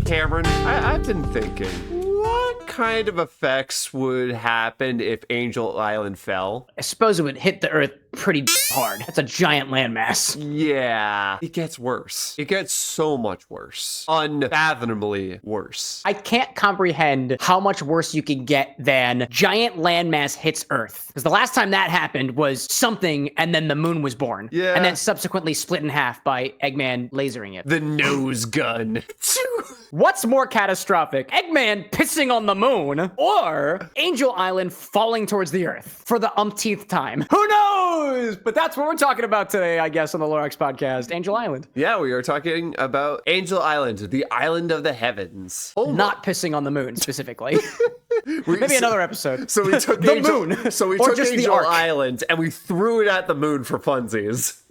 Cameron, I've been thinking, what kind of effects would happen if Angel Island fell? I suppose it would hit the Earth pretty hard. That's a giant landmass. Yeah, it gets worse. It gets so much worse. Unfathomably worse. I can't comprehend how much worse you can get than giant landmass hits Earth. Because the last time that happened was something, and then the moon was born. Yeah. And then subsequently split in half by Eggman lasering it. The nose gun. What's more catastrophic? Eggman pissing on the moon, or Angel Island falling towards the Earth for the umpteenth time? Who knows? But that's what we're talking about today, I guess, on the LoreX podcast, Angel Island. Yeah, we are talking about Angel Island, the island of the heavens. Oh, Not pissing on the moon, specifically. Maybe another episode. So we took the moon. So we Or took just the Angel arc. Island and we threw it at the moon for funsies.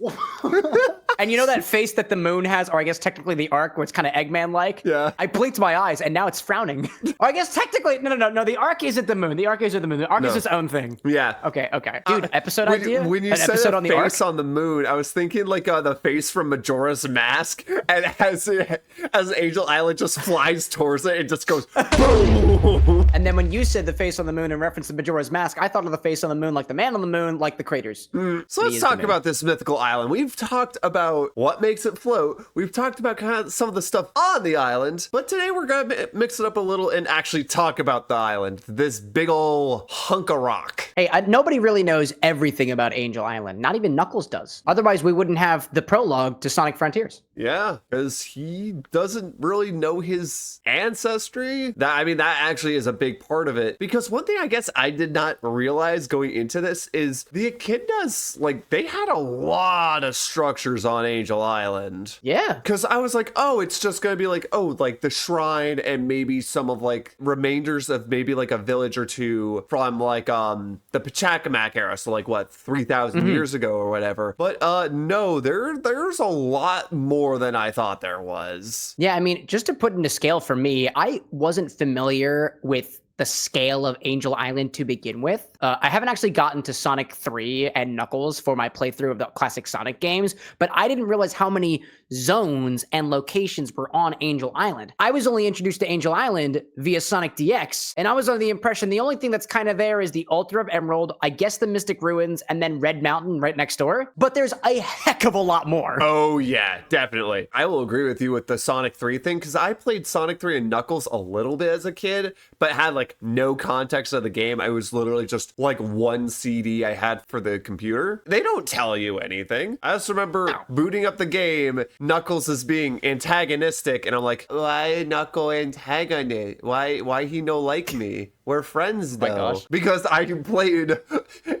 And you know that face that the moon has, or I guess technically the arc, where it's kind of Eggman-like? Yeah. I blinked my eyes, and now it's frowning. Or I guess technically, no, the arc isn't the moon. The arc isn't the moon. The arc is its own thing. Yeah. Okay. Dude, episode when, idea? When you An said episode a on the arc? face on the moon, I was thinking like the face from Majora's Mask, and as Angel Island just flies towards it, it just goes boom. And then when you said the face on the moon in reference to Majora's Mask, I thought of the face on the moon like the man on the moon, like the craters. So let's talk about this mythical island. We've talked about what makes it float. We've talked about kind of some of the stuff on the island, but today we're gonna mix it up a little and actually talk about the island, this big ol' hunk of rock. Hey, nobody really knows everything about Angel Island. Not even Knuckles does. Otherwise, we wouldn't have the prologue to Sonic Frontiers. Yeah, because he doesn't really know his ancestry. That actually is a big part of it. Because one thing I guess I did not realize going into this is the echidnas, like, they had a lot of structures on Angel Island. Yeah. Because I was like, oh, it's just going to be like, oh, like the shrine and maybe some of like remainders of maybe like a village or two from like the Pachacamac era. So like what, 3,000 years ago or whatever. But no, there's a lot more than I thought there was. Yeah, I mean, just to put into scale for me, I wasn't familiar with the scale of Angel Island to begin with. I haven't actually gotten to Sonic 3 and Knuckles for my playthrough of the classic Sonic games, but I didn't realize how many zones and locations were on Angel Island. I was only introduced to Angel Island via Sonic DX, and I was under the impression the only thing that's kind of there is the Altar of Emerald, I guess the Mystic Ruins, and then Red Mountain right next door. But there's a heck of a lot more. Oh yeah, definitely. I will agree with you with the Sonic 3 thing, because I played Sonic 3 and Knuckles a little bit as a kid, but had like no context of the game. I was literally just like one CD I had for the computer. They don't tell you anything. I just remember booting up the game, Knuckles is being antagonistic, and I'm like, why Knuckle antagonist? Why he no like me? We're friends though. Because I played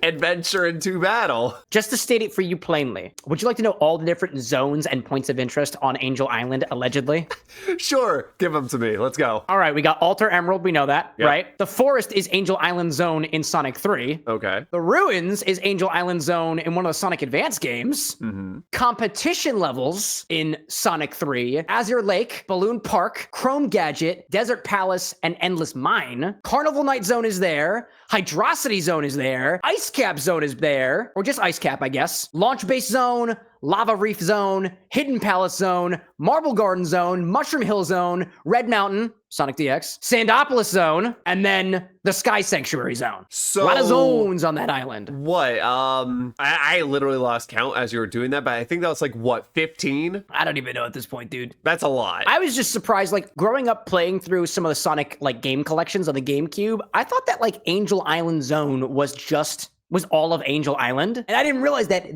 Adventure into Battle. Just to state it for you plainly, would you like to know all the different zones and points of interest on Angel Island, allegedly? Sure, give them to me. Let's go. All right, we got Altar Emerald, we know that, Yep. right? The forest is Angel Island Zone in Sonic 3. Okay. The ruins is Angel Island Zone in one of the Sonic Advance games. Competition levels in Sonic 3. Azure Lake, Balloon Park, Chrome Gadget, Desert Palace, and Endless Mine. Carnival Night Zone is there. Hydrocity Zone is there. Ice Cap Zone is there. Or just Ice Cap, I guess. Launch Base Zone. Lava Reef Zone, Hidden Palace Zone, Marble Garden Zone, Mushroom Hill Zone, Red Mountain, Sonic DX, Sandopolis Zone, and then the Sky Sanctuary Zone. So, a lot of zones on that island. What? I literally lost count as you were doing that, but I think that was like, what, 15? I don't even know at this point, dude. That's a lot. I was just surprised, like, growing up playing through some of the Sonic, like, game collections on the GameCube, I thought that, like, Angel Island Zone was all of Angel Island. And I didn't realize that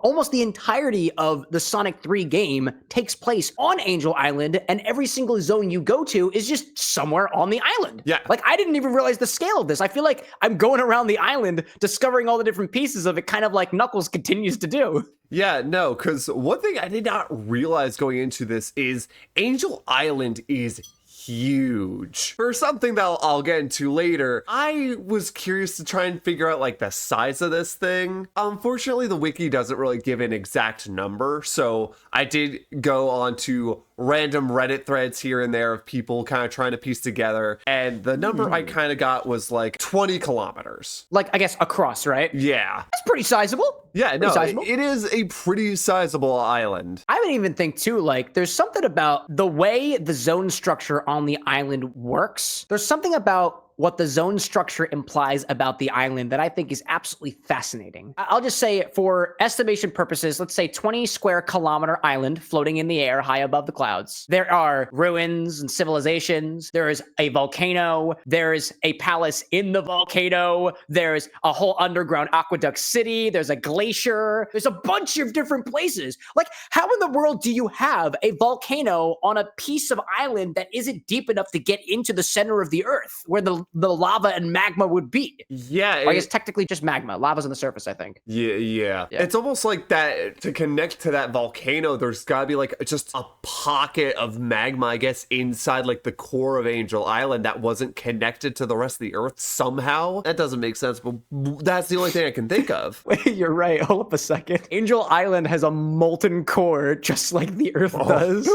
almost the entirety of the Sonic 3 game takes place on Angel Island, and every single zone you go to is just somewhere on the island. Yeah. Like, I didn't even realize the scale of this. I feel like I'm going around the island, discovering all the different pieces of it, kind of like Knuckles continues to do. Yeah, no, because one thing I did not realize going into this is Angel Island is huge. For something that I'll get into later, I was curious to try and figure out like the size of this thing. Unfortunately, the wiki doesn't really give an exact number, so I did go on to random Reddit threads here and there of people kind of trying to piece together. And the number I kind of got was like 20 kilometers. Like, I guess across, right? Yeah. That's pretty sizable. Yeah, no, sizable. it is a pretty sizable island. I would even think too, like, there's something about the way the zone structure on the island works. There's something about what the zone structure implies about the island that I think is absolutely fascinating. I'll just say, for estimation purposes, let's say 20 square kilometer island floating in the air high above the clouds. There are ruins and civilizations. There is a volcano. There is a palace in the volcano. There's a whole underground aqueduct city. There's a glacier. There's a bunch of different places. Like, how in the world do you have a volcano on a piece of island that isn't deep enough to get into the center of the earth, where the lava and magma would be? Yeah. Or I guess technically just magma. Lava's on the surface, I think. Yeah. It's almost like that, to connect to that volcano, there's gotta be like just a pocket of magma, I guess, inside like the core of Angel Island that wasn't connected to the rest of the earth somehow. That doesn't make sense, but that's the only thing I can think of. Wait, you're right. Hold up a second. Angel Island has a molten core just like the earth does.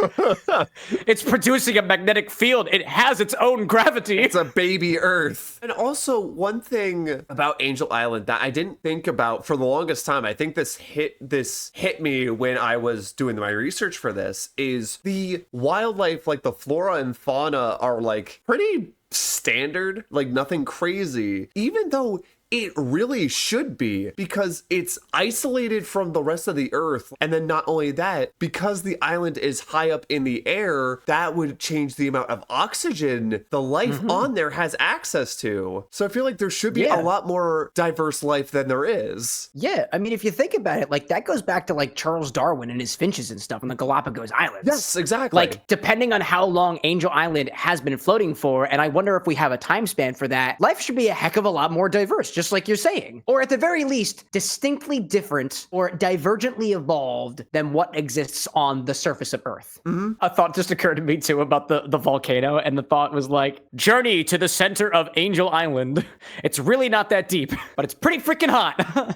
It's producing a magnetic field. It has its own gravity. It's a baby Earth. And also, one thing about Angel Island that I didn't think about for the longest time, I think this hit me when I was doing my research for this, is the wildlife, like the flora and fauna, are like pretty standard, like nothing crazy, even though it really should be, because it's isolated from the rest of the earth. And then not only that, because the island is high up in the air, that would change the amount of oxygen the life on there has access to. So I feel like there should be a lot more diverse life than there is. Yeah, I mean, if you think about it, like, that goes back to like Charles Darwin and his finches and stuff on the Galapagos Islands. Yes, exactly. Like, depending on how long Angel Island has been floating for, and I wonder if we have a time span for that, life should be a heck of a lot more diverse, just like you're saying. Or at the very least, distinctly different or divergently evolved than what exists on the surface of Earth. A thought just occurred to me too about the volcano, and the thought was like, journey to the center of Angel Island. It's really not that deep, but it's pretty freaking hot.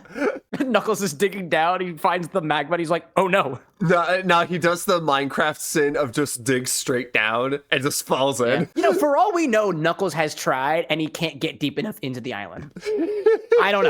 Knuckles is digging down, he finds the magma, and he's like, oh no. No, he does the Minecraft sin of just dig straight down and just falls in. Yeah. You know, for all we know, Knuckles has tried and he can't get deep enough into the island. I don't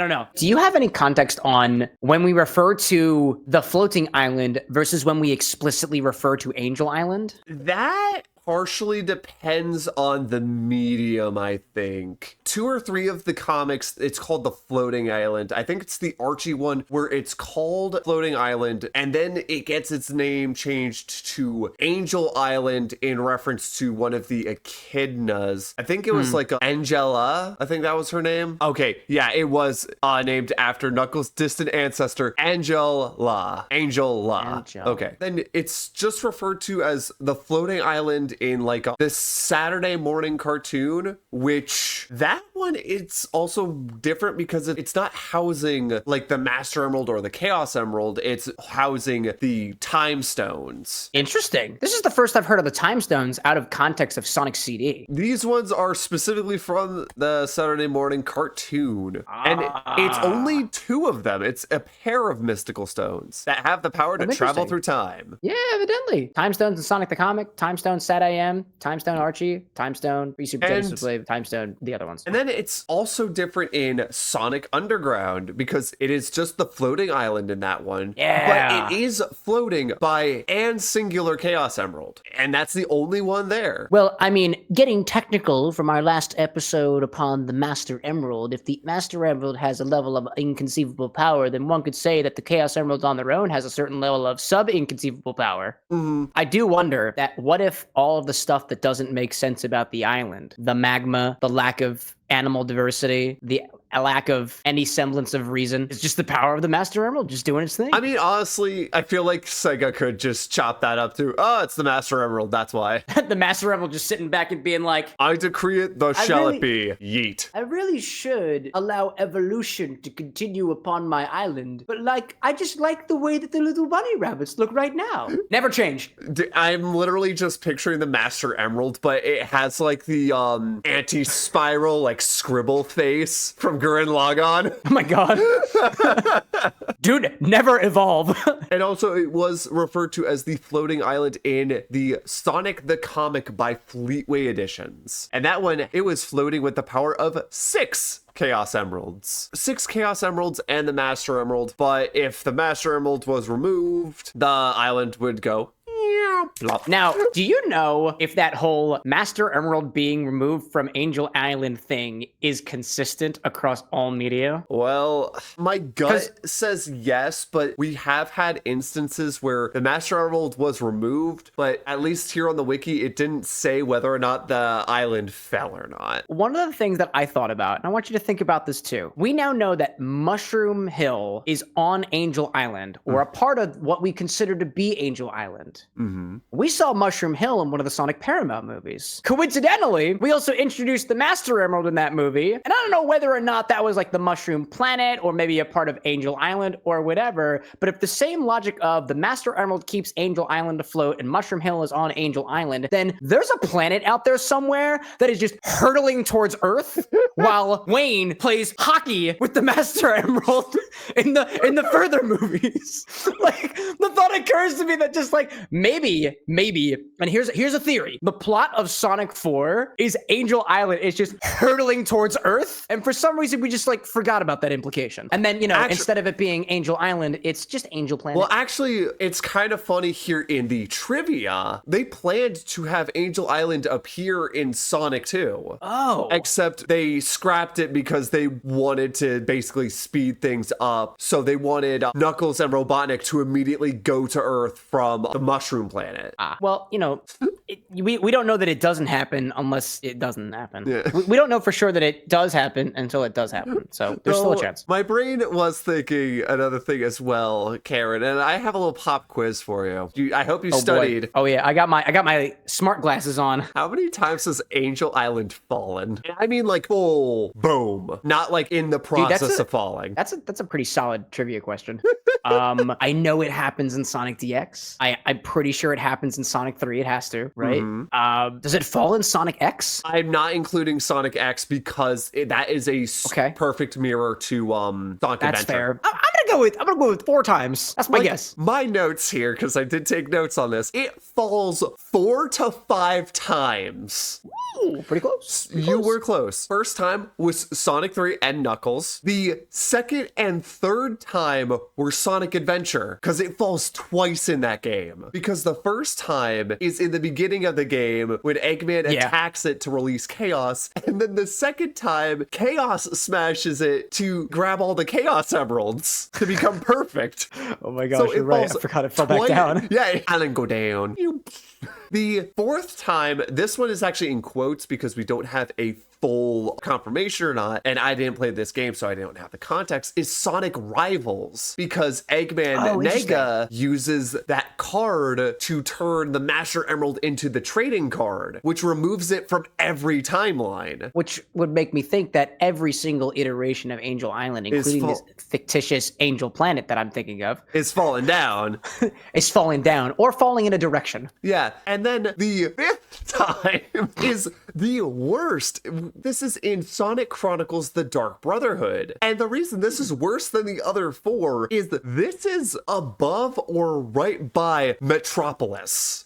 know. Do you have any context on when we refer to the floating island versus when we explicitly refer to Angel Island? That partially depends on the medium, I think. 2 or 3 of the comics, it's called the Floating Island. I think it's the Archie one where it's called Floating Island, and then it gets its name changed to Angel Island in reference to one of the echidnas. I think it was like Angela. I think that was her name. Okay, yeah, it was named after Knuckles' distant ancestor, Angela. Okay. Then it's just referred to as the Floating Island in like this Saturday morning cartoon, which that one, it's also different because it's not housing like the Master Emerald or the Chaos Emerald. It's housing the Time Stones. Interesting. This is the first I've heard of the Time Stones out of context of Sonic CD. These ones are specifically from the Saturday morning cartoon. And it's only 2 of them. It's a pair of mystical stones that have the power to travel through time. Yeah, evidently. Time Stones in Sonic the Comic, Time Stone Sat AM, Time Stone Archie, Time Stone Super Genesis Wave, Time Stone the other ones. And then it's also different in Sonic Underground because it is just the floating island in that one. Yeah. But it is floating by and singular Chaos Emerald. And that's the only one there. Well, I mean, getting technical from our last episode upon the Master Emerald, if the Master Emerald has a level of inconceivable power, then one could say that the Chaos Emeralds on their own has a certain level of sub-inconceivable power. I do wonder that what if all of the stuff that doesn't make sense about the island, the magma, the lack of animal diversity, the lack of any semblance of reason, is just the power of the Master Emerald just doing its thing? I mean, honestly, I feel like Sega could just chop that up to, oh, it's the Master Emerald, that's why. The Master Emerald just sitting back and being like, I decree it, thus shall it be. Yeet. I really should allow evolution to continue upon my island, but like, I just like the way that the little bunny rabbits look right now. Never change. I'm literally just picturing the Master Emerald, but it has like the anti-spiral like scribble face from from Gurren Lagann. Oh my god. Dude, never evolve. And also, it was referred to as the floating island in the Sonic the Comic by Fleetway editions. And that one, it was floating with the power of 6 Chaos Emeralds. 6 Chaos Emeralds and the Master Emerald. But if the Master Emerald was removed, the island would go plop. Now, do you know if that whole Master Emerald being removed from Angel Island thing is consistent across all media? Well, my gut says yes, but we have had instances where the Master Emerald was removed, but at least here on the wiki, it didn't say whether or not the island fell or not. One of the things that I thought about, and I want you to think about this too. We now know that Mushroom Hill is on Angel Island, or a part of what we consider to be Angel Island. We saw Mushroom Hill in one of the Sonic Paramount movies. Coincidentally, we also introduced the Master Emerald in that movie, and I don't know whether or not that was like the Mushroom Planet or maybe a part of Angel Island or whatever, but if the same logic of the Master Emerald keeps Angel Island afloat and Mushroom Hill is on Angel Island, then there's a planet out there somewhere that is just hurtling towards Earth while Wayne plays hockey with the Master Emerald in the further movies. Like, the thought occurs to me that just like maybe, and here's a theory. The plot of Sonic 4 is Angel Island is just hurtling towards Earth, and for some reason we just like forgot about that implication. And then, you know, instead of it being Angel Island, it's just Angel Planet. Well, actually, it's kind of funny here in the trivia. They planned to have Angel Island appear in Sonic 2. Oh. Except they scrapped it because they wanted to basically speed things up. So they wanted Knuckles and Robotnik to immediately go to Earth from the Mushroom Planet. Well, you know, we don't know that it doesn't happen unless it doesn't happen. Yeah. We don't know for sure that it does happen until it does happen. So there's still a chance. My brain was thinking another thing as well, Karen, and I have a little pop quiz for you. I hope you studied. Boy. Oh yeah, I got my smart glasses on. How many times has Angel Island fallen? I mean, like full boom, not like in the process of falling. That's a pretty solid trivia question. I know it happens in Sonic DX. I'm pretty sure it happens in Sonic 3. It has to, right? Does it fall in Sonic X? I'm not including Sonic X because that is a perfect mirror to Sonic That's Adventure. fair. I'm gonna go with 4 times. That's my guess. My notes here, because I did take notes on this. It falls 4 to 5 times. Ooh, pretty close. You were close. First time was Sonic 3 and Knuckles. The second and third time were Sonic Adventure, because it falls twice in that game. Because the first time is in the beginning of the game when Eggman attacks it to release Chaos, and then the second time, Chaos smashes it to grab all the Chaos Emeralds to become perfect. Oh my gosh, you're right. I forgot it fell back down. Yeah, and then go down. The fourth time, this one is actually in quotes because we don't have a full confirmation or not, and I didn't play this game, so I don't have the context, is Sonic Rivals, because Eggman Nega uses that card to turn the Master Emerald into the trading card, which removes it from every timeline. Which would make me think that every single iteration of Angel Island, including this fictitious Angel Planet that I'm thinking of, is falling down. Is falling down, or falling in a direction. Yeah, and then the fifth time is the worst. This is in Sonic Chronicles The Dark Brotherhood. And the reason this is worse than the other 4 is that this is above or right by Metropolis.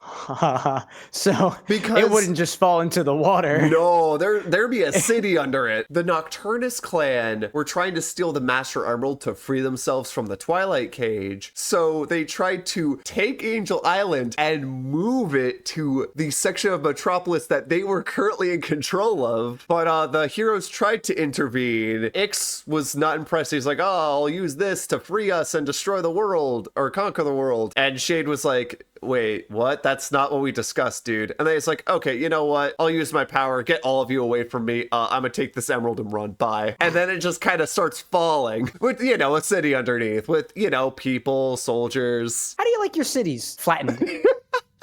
So because it wouldn't just fall into the water. No, there'd be a city under it. The Nocturnus clan were trying to steal the Master Emerald to free themselves from the Twilight Cage. So they tried to take Angel Island and move it to the section of Metropolis that they were currently in control of. But the heroes tried to intervene. Ix was not impressed. He's like, oh, I'll use this to free us and destroy the world or conquer the world. And Shade was like, wait, what? That's not what we discussed, dude. And then it's like, okay, you know what? I'll use my power, get all of you away from me. I'm gonna take this emerald and run by. And then it just kind of starts falling with, you know, a city underneath with, you know, people, soldiers. How do you like your cities? Flattened.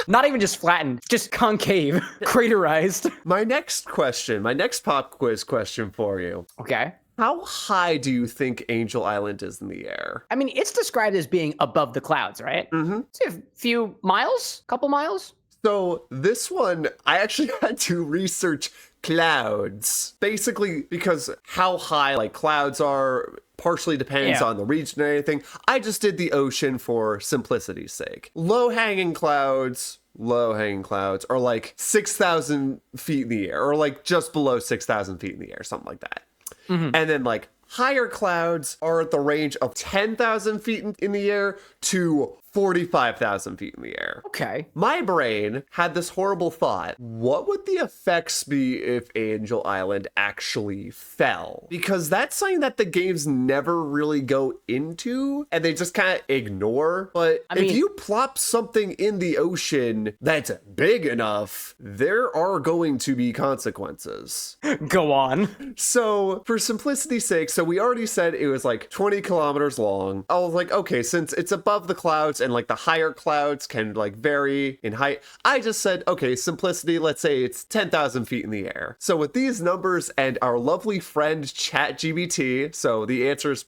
Not even just flattened, just concave, craterized. My next pop quiz question for you. Okay. How high do you think Angel Island is in the air? I mean, it's described as being above the clouds, right? Mm-hmm. It's a few miles, couple miles. So this one, I actually had to research clouds. Basically, because how high like clouds are partially depends on the region and anything. I just did the ocean for simplicity's sake. Low-hanging clouds are like 6,000 feet in the air, or like just below 6,000 feet in the air, something like that. And then like higher clouds are at the range of 10,000 feet in the air to 45,000 feet in the air. Okay. My brain had this horrible thought. What would the effects be if Angel Island actually fell? Because that's something that the games never really go into and they just kind of ignore. But if you plop something in the ocean that's big enough, there are going to be consequences. Go on. So for simplicity's sake, so we already said it was like 20 kilometers long. I was like, okay, since it's above the clouds and like the higher clouds can like vary in height, I just said, okay, simplicity, let's say it's 10,000 feet in the air. So with these numbers and our lovely friend ChatGPT, so the answer is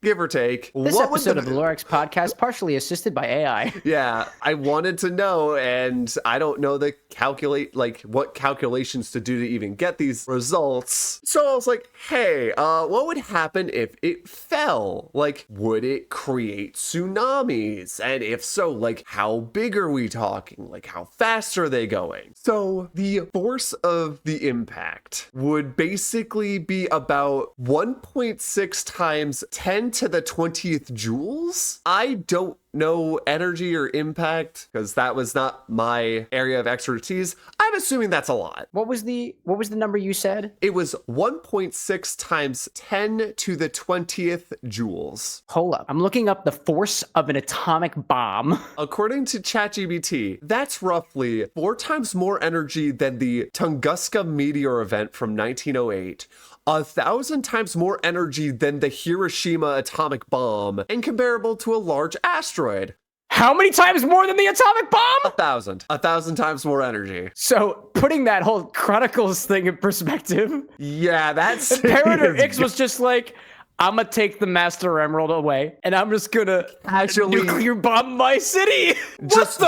give or take. This episode of the LoreX podcast, partially assisted by AI. Yeah, I wanted to know, and I don't know what calculations to do to even get these results. So I was like, hey, what would happen if it fell? Like, would it create tsunamis? And if so, like, how big are we talking? Like, how fast are they going? So the force of the impact would basically be about 1.6 times 10 to the 20th joules. I don't know energy or impact because that was not my area of expertise. I'm assuming that's a lot. What was the number you said? It was 1.6 times 10 to the 20th joules. Hold up. I'm looking up the force of an atomic bomb. According to ChatGPT, that's roughly 4 times more energy than the Tunguska meteor event from 1908. 1,000 times more energy than the Hiroshima atomic bomb, and comparable to a large asteroid. How many times more than the atomic bomb? 1,000. 1,000 times more energy. So, putting that whole Chronicles thing in perspective. Yeah, that's... Imperator X was just like, I'm gonna take the Master Emerald away, and I'm just gonna nuclear bomb my city. Just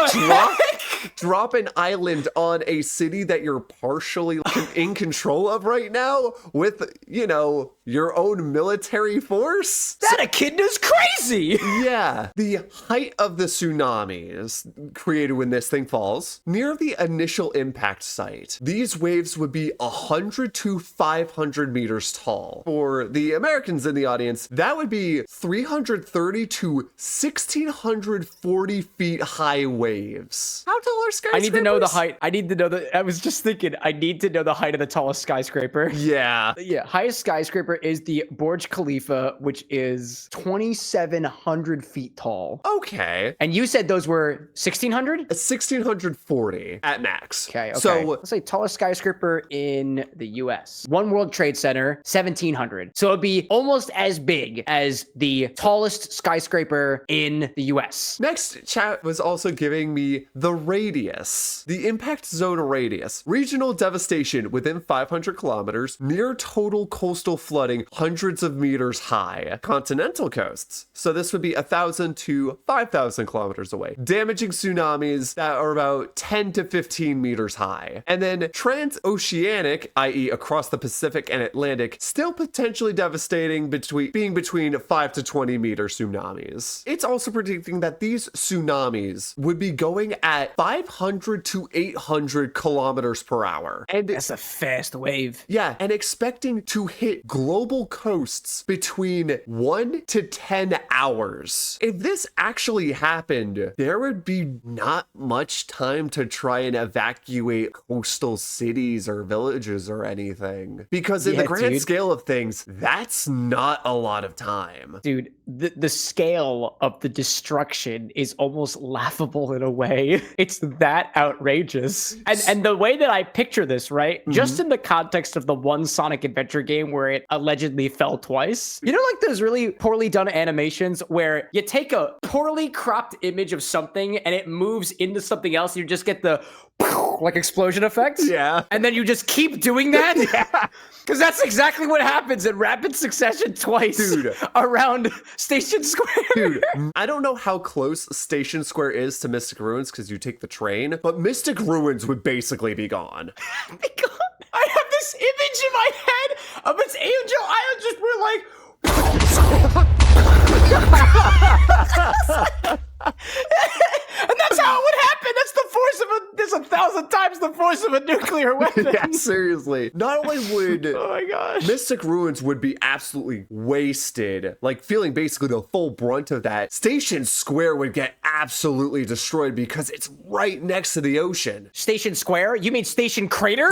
drop an island on a city that you're partially in control of right now with, you know, your own military force. That echidna's crazy. Yeah. The height of the tsunamis created when this thing falls, near the initial impact site, these waves would be 100 to 500 meters tall. For the Americans in the audience, that would be 330 to 1,640 feet high waves. How tall are skyscrapers? I need to know the height. I was just thinking, I need to know the height of the tallest skyscraper. Yeah. Yeah, highest skyscraper is the Burj Khalifa, which is 2,700 feet tall. Okay. And you said those were 1,600? 1,640 at max. Okay. So let's say tallest skyscraper in the US. One World Trade Center, 1,700. So it'd be almost as big as the tallest skyscraper in the US. Next, chat was also giving me the radius, the impact zone radius, regional devastation within 500 kilometers, near total coastal flooding hundreds of meters high, continental coasts. So this would be 1,000 to 5,000 kilometers away, damaging tsunamis that are about 10 to 15 meters high. And then transoceanic, i.e. across the Pacific and Atlantic, still potentially devastating being between 5 to 20 meter tsunamis. It's also predicting that these tsunamis would be going at 500 to 800 kilometers per hour. And that's a fast wave. Yeah, and expecting to hit global coasts between 1 to 10 hours. If this actually happened, there would be not much time to try and evacuate coastal cities or villages or anything. Because in the grand scale of things, that's not a lot of time. Dude, the scale of the destruction is almost laughable in a way. It's that outrageous. And the way that I picture this, right? Mm-hmm. Just in the context of the one Sonic Adventure game where it allegedly fell twice. You know, like those really poorly done animations where you take a poorly cropped image of something and it moves into something else and you just get the like explosion effects. Yeah. And then you just keep doing that? Yeah. Because that's exactly what happens in rapid succession twice Dude. around Station Square. Dude, I don't know how close Station Square is to Mystic Ruins because you take the train, but Mystic Ruins would basically be gone. I have this image in my head of its Angel Island just where like and that's how it would happen. That's the force of there's 1,000 times the force of a nuclear weapon. Yeah, seriously. Not only would Oh my gosh. Mystic Ruins would be absolutely wasted, like feeling basically the full brunt of that, Station Square would get absolutely destroyed because it's right next to the ocean. Station Square? You mean Station Crater?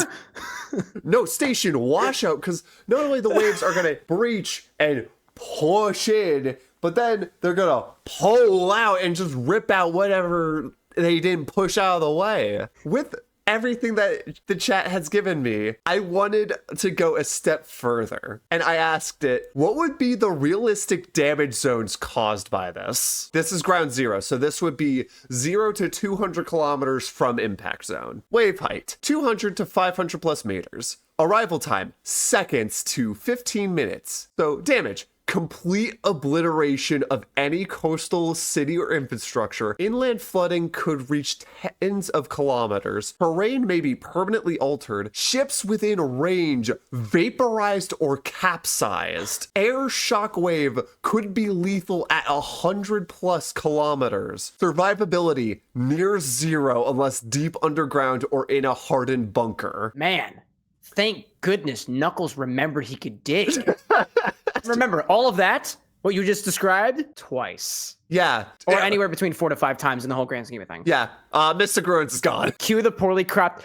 No, Station Washout, because not only the waves are going to breach and push in, but then they're going to pull out and just rip out whatever they didn't push out of the way. With everything that the chat has given me, I wanted to go a step further. And I asked it, what would be the realistic damage zones caused by this? This is ground zero, so this would be 0 to 200 kilometers from impact zone. Wave height, 200 to 500 plus meters. Arrival time, seconds to 15 minutes. So damage, complete obliteration of any coastal city or infrastructure. Inland flooding could reach tens of kilometers. Terrain may be permanently altered. Ships within range vaporized or capsized. Air shockwave could be lethal at 100 plus kilometers. Survivability near zero unless deep underground or in a hardened bunker. Man, thank goodness Knuckles remembered he could dig. Remember, all of that, what you just described, twice. Yeah. Or anywhere between 4 to 5 times in the whole grand scheme of things. Yeah. Mystic Ruins is gone. Cue the poorly cropped.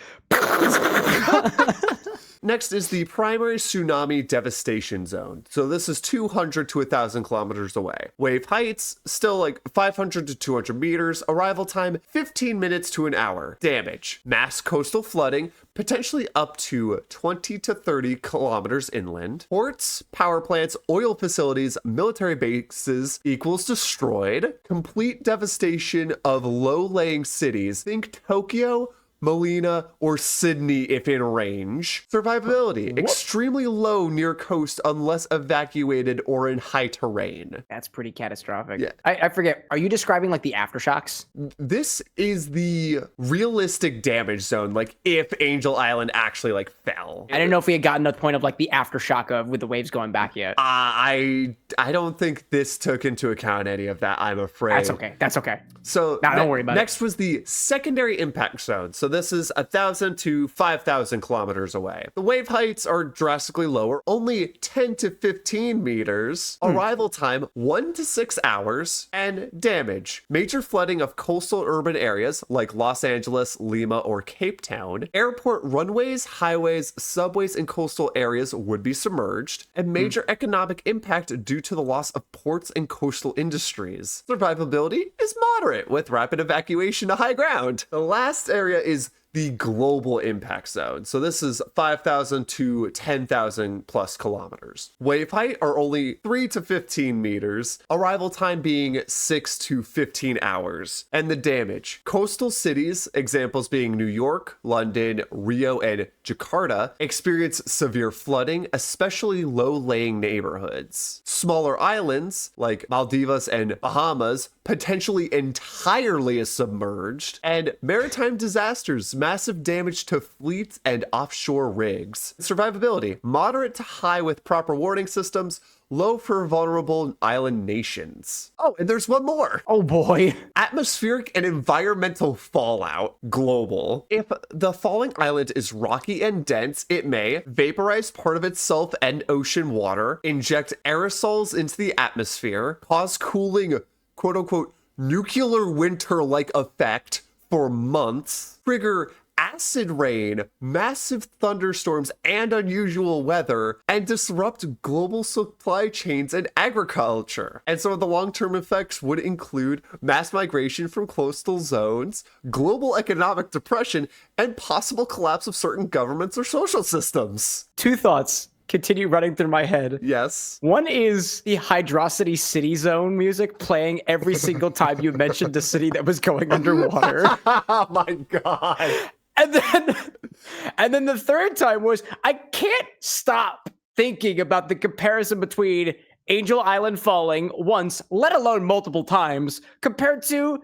Next is the primary tsunami devastation zone. So this is 200 to 1,000 kilometers away. Wave heights, still like 500 to 200 meters. Arrival time, 15 minutes to an hour. Damage, mass coastal flooding, potentially up to 20 to 30 kilometers inland. Ports, power plants, oil facilities, military bases equals destroyed. Complete devastation of low-lying cities. Think Tokyo, Molina, or Sydney if in range. Survivability, extremely low near coast unless evacuated or in high terrain. That's pretty catastrophic. Yeah. I forget, are you describing like the aftershocks? This is the realistic damage zone, like if Angel Island actually like fell. I didn't know if we had gotten to the point of like the aftershock of with the waves going back yet. I don't think this took into account any of that, I'm afraid. That's okay. That's okay. So don't worry about it. Next was the secondary impact zone. So this is 1,000 to 5,000 kilometers away. The wave heights are drastically lower, only 10 to 15 meters. Arrival time, 1 to 6 hours. And damage, major flooding of coastal urban areas like Los Angeles, Lima, or Cape Town. Airport runways, highways, subways, and coastal areas would be submerged. And major economic impact due to the loss of ports and coastal industries. Survivability is moderate with rapid evacuation to high ground. The last area is the global impact zone. So this is 5,000 to 10,000 plus kilometers. Wave height are only 3 to 15 meters. Arrival time being 6 to 15 hours. And the damage. Coastal cities, examples being New York, London, Rio, and Jakarta, experience severe flooding, especially low-lying neighborhoods. Smaller islands, like Maldives and Bahamas, potentially entirely submerged. And maritime disasters, massive damage to fleets and offshore rigs. Survivability, moderate to high with proper warning systems, low for vulnerable island nations. Oh, and there's one more. Oh boy. Atmospheric and environmental fallout, global. If the falling island is rocky and dense, it may vaporize part of itself and ocean water, inject aerosols into the atmosphere, cause cooling, quote unquote, nuclear winter-like effect for months, trigger acid rain, massive thunderstorms, and unusual weather, and disrupt global supply chains and agriculture. And some of the long-term effects would include mass migration from coastal zones, global economic depression, and possible collapse of certain governments or social systems. 2 thoughts continue running through my head. Yes. One is the Hydrocity City Zone music playing every single time you mentioned a city that was going underwater. Oh my god. And then the third time was, I can't stop thinking about the comparison between Angel Island falling once, let alone multiple times, compared to,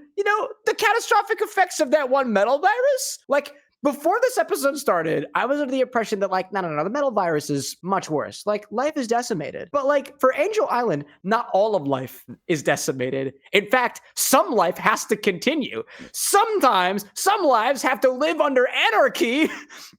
the catastrophic effects of that one metal virus. Like, before this episode started, I was under the impression that, like, no, the metal virus is much worse. Like, life is decimated. But, like, for Angel Island, not all of life is decimated. In fact, some life has to continue. Sometimes, some lives have to live under anarchy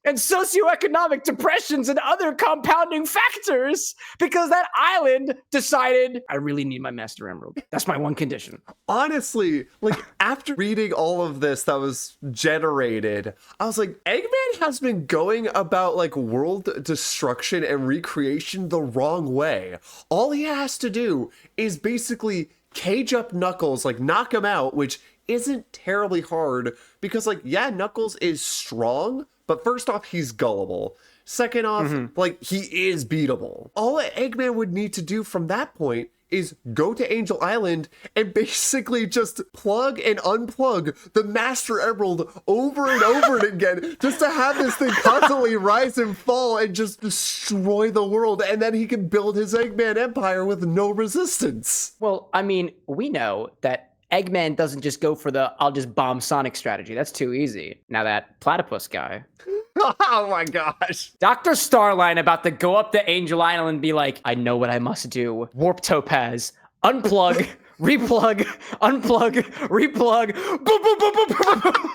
and socioeconomic depressions and other compounding factors because that island decided, I really need my Master Emerald. That's my one condition. Honestly, like, after reading all of this that was generated, I was like, Eggman has been going about, like, world destruction and recreation the wrong way. All he has to do is basically cage up Knuckles, like, knock him out, which isn't terribly hard because, like, yeah, Knuckles is strong, but first off, he's gullible. Second off, like, he is beatable. All Eggman would need to do from that point is go to Angel Island and basically just plug and unplug the Master Emerald over and over again, just to have this thing constantly rise and fall and just destroy the world, and then he can build his Eggman empire with no resistance. Well, I mean, we know that Eggman doesn't just go for the I'll just bomb Sonic strategy. That's too easy. Now that platypus guy. Oh my gosh. Dr. Starline about to go up to Angel Island and be like, I know what I must do. Warp Topaz. Unplug. Replug. Unplug. Replug. Boom, boom, boom, boom, boom, boom, boom.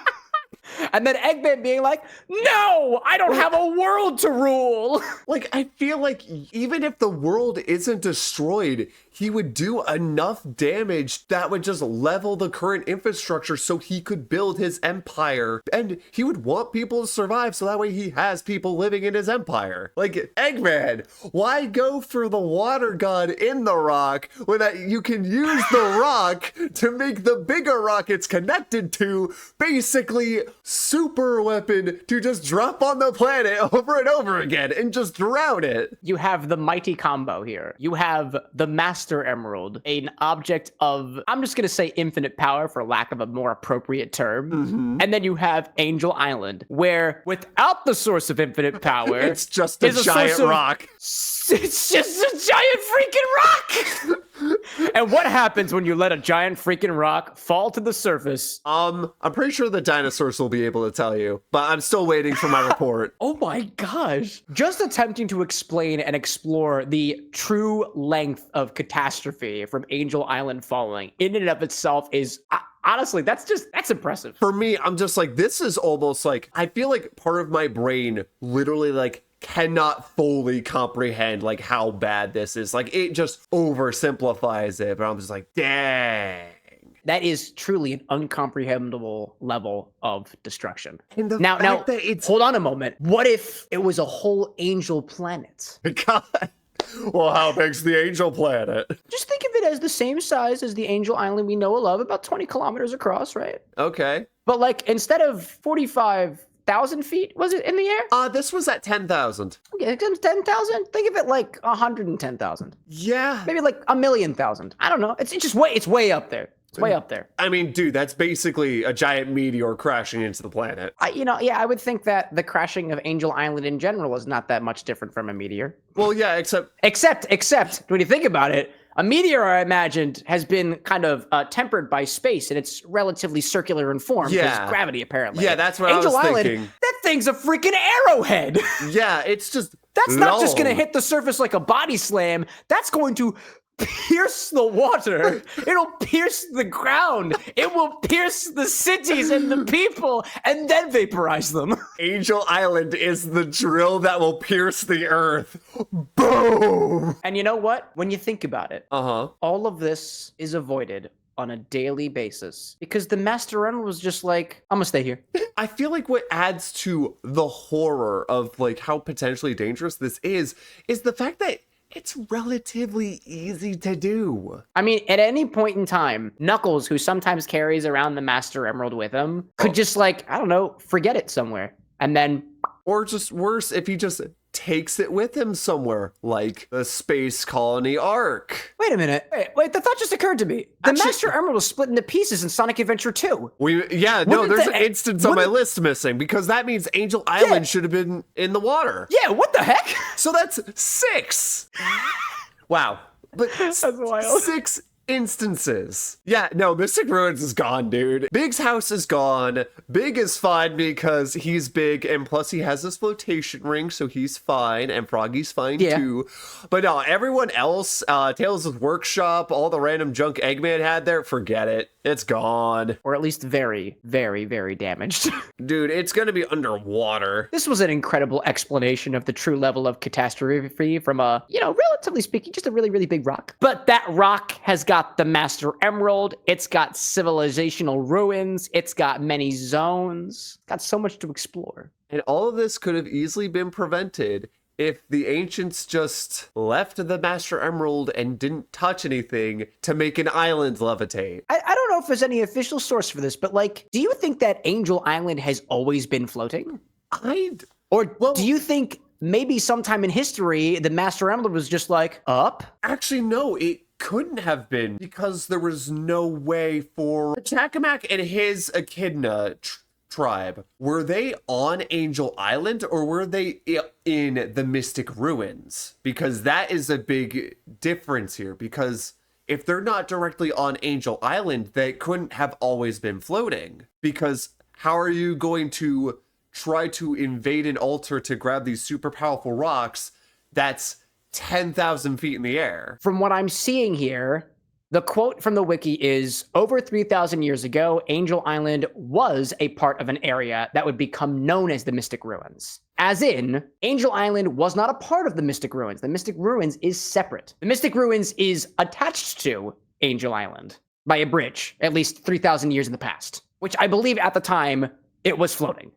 And then Eggman being like, no, I don't have a world to rule. Like, I feel like even if the world isn't destroyed, he would do enough damage that would just level the current infrastructure so he could build his empire. And he would want people to survive so that way he has people living in his empire. Like, Eggman, why go for the water god in the rock when you can use the rock to make the bigger rock it's connected to basically super weapon to just drop on the planet over and over again and just drown it? You have the mighty combo here. You have the Master Emerald, an object of, I'm just going to say infinite power for lack of a more appropriate term. And then you have Angel Island, where without the source of infinite power, it's just a giant rock. It's just a giant freaking rock. And what happens when you let a giant freaking rock fall to the surface? I'm pretty sure the dinosaurs will be able to tell you, but I'm still waiting for my report. Oh my gosh. Just attempting to explain and explore the true length of catastrophe from Angel Island falling in and of itself is... honestly, that's impressive. For me, I'm just like, this is almost like, I feel like part of my brain literally like cannot fully comprehend like how bad this is. Like, it just oversimplifies it, but I'm just like, dang. That is truly an uncomprehendable level of destruction. And the now, fact that it's... hold on a moment. What if it was a whole angel planet? God. Well, how big's the angel planet? Just think of it as the same size as the Angel Island we know and love, about 20 kilometers across, right? Okay. But like, instead of 45,000 feet, was it in the air? This was at 10,000. Okay, 10,000? Think of it like 110,000. Yeah. Maybe like 1,000,000. I don't know. It's way up there. It's way up there. I mean, dude, that's basically a giant meteor crashing into the planet. I would think that the crashing of Angel Island in general is not that much different from a meteor. Well, yeah, Except, when you think about it, a meteor, I imagined, has been kind of tempered by space, and it's relatively circular in form because gravity, apparently. Yeah, that's what Angel I was Island, thinking. that thing's a freaking arrowhead. Yeah, it's just That's long. not just going to hit the surface like a body slam. That's going to pierce the water. It'll pierce the ground. It will pierce the cities and the people and then vaporize them. Angel Island is the drill that will pierce the earth. Boom! And you know what? When you think about it, Uh-huh. all of this is avoided on a daily basis because the Master Emerald was just like, I'm gonna stay here. I feel like what adds to the horror of like how potentially dangerous this is the fact that it's relatively easy to do. I mean, at any point in time, Knuckles, who sometimes carries around the Master Emerald with him, could just like, I don't know, forget it somewhere. And then... Or just worse, if he just takes it with him somewhere, like the Space Colony Arc. Wait a minute. Wait, the thought just occurred to me. The Master Emerald was split into pieces in Sonic Adventure 2. There's an instance on my list missing, because that means Angel Island should have been in the water. Yeah, what the heck? So that's 6. Wow. But That's wild. 6 instances. Yeah, no, Mystic Ruins is gone, dude. Big's house is gone. Big is fine because he's big, and plus he has this flotation ring, so he's fine, and Froggy's fine too. But no, everyone else, Tails' workshop, all the random junk Eggman had there, forget it. It's gone. Or at least very, very, very damaged. Dude, it's gonna be underwater. This was an incredible explanation of the true level of catastrophe from a, relatively speaking, just a really, really big rock. But that rock has got the Master Emerald, it's got civilizational ruins, it's got many zones, got so much to explore. And all of this could have easily been prevented if the ancients just left the Master Emerald and didn't touch anything to make an island levitate. I don't know if there's any official source for this, but do you think that Angel Island has always been floating? Do you think maybe sometime in history the Master Emerald was just up? Actually, no, it couldn't have been, because there was no way for Chakamak and his Echidna tribe. Were they on Angel Island, or were they in the Mystic Ruins? Because that is a big difference here, because if they're not directly on Angel Island, they couldn't have always been floating. Because how are you going to try to invade an altar to grab these super powerful rocks that's 10,000 feet in the air? From what I'm seeing here, the quote from the wiki is, over 3,000 years ago, Angel Island was a part of an area that would become known as the Mystic Ruins. As in, Angel Island was not a part of the Mystic Ruins. The Mystic Ruins is separate. The Mystic Ruins is attached to Angel Island by a bridge, at least 3,000 years in the past, which I believe at the time it was floating.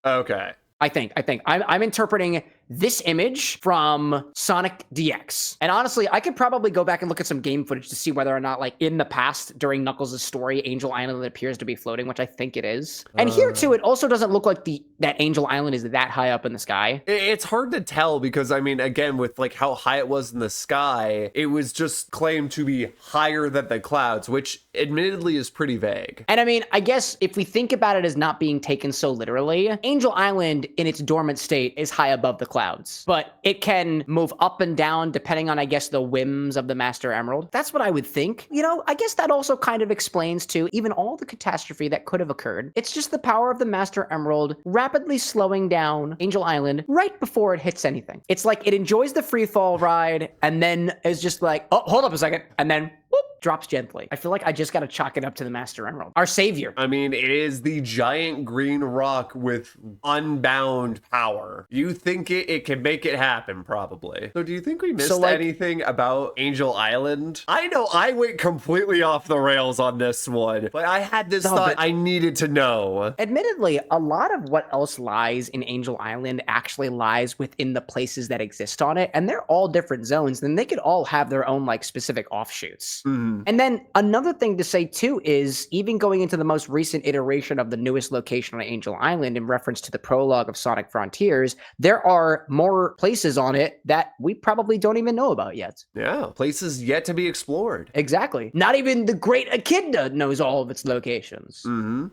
Okay. I think. I'm interpreting this image from Sonic DX. And honestly, I could probably go back and look at some game footage to see whether or not, in the past, during Knuckles' story, Angel Island appears to be floating, which I think it is. And here, too, it also doesn't look like that Angel Island is that high up in the sky. It's hard to tell because, again, with, how high it was in the sky, it was just claimed to be higher than the clouds, which admittedly is pretty vague. And, I guess if we think about it as not being taken so literally, Angel Island, in its dormant state, is high above the clouds. But it can move up and down depending on, the whims of the Master Emerald. That's what I would think. I guess that also kind of explains, too, even all the catastrophe that could have occurred. It's just the power of the Master Emerald rapidly slowing down Angel Island right before it hits anything. It's like it enjoys the free fall ride and then is just oh, hold up a second. And then, whoop, drops gently. I feel like I just got to chalk it up to the Master Emerald, our savior. It is the giant green rock with unbound power. You think it can make it happen, probably. So do you think we missed anything about Angel Island? I know I went completely off the rails on this one, but I had this thought I needed to know. Admittedly, a lot of what else lies in Angel Island actually lies within the places that exist on it, and they're all different zones, and they could all have their own specific offshoots. And then another thing to say too is, even going into the most recent iteration of the newest location on Angel Island, in reference to the prologue of Sonic Frontiers, there are more places on it that we probably don't even know about yet. Yeah, places yet to be explored. Exactly. Not even the great Echidna knows all of its locations.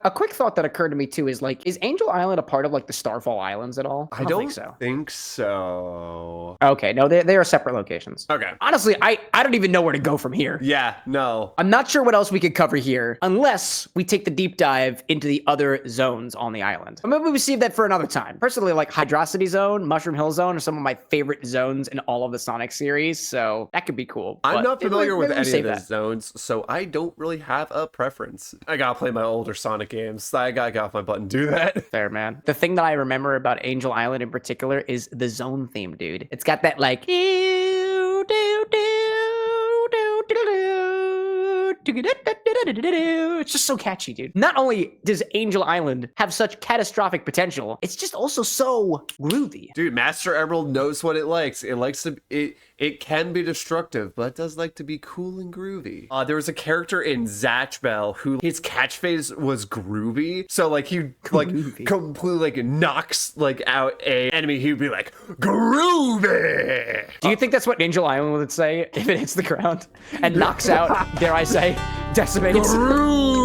A quick thought that occurred to me too is is Angel Island a part of the Starfall Islands at all? I don't think so. Okay, no, they are separate locations. Okay. Honestly, I don't even know where to go from here. Yeah, no. I'm not sure what else we could cover here unless we take the deep dive into the other zones on the island. Or maybe we save that for another time. Personally, Hydrocity Zone, Mushroom Hill Zone are some of my favorite zones in all of the Sonic series, so that could be cool. I'm not familiar with any of those zones, so I don't really have a preference. I gotta play my older Sonic games. I gotta get off my butt and do that. Fair, man. The thing that I remember about Angel Island in particular is the zone theme, dude. It's got that It's just so catchy, dude. Not only does Angel Island have such catastrophic potential, it's just also so groovy. Dude, Master Emerald knows what it likes. It likes to it can be destructive, but it does like to be cool and groovy. There was a character in Zatch Bell who his catchphrase was groovy. So like he like completely like knocks like out a enemy, he'd be like groovy. Do you think that's what Angel Island would say if it hits the ground and knocks out, dare I say, decimates? Groovy.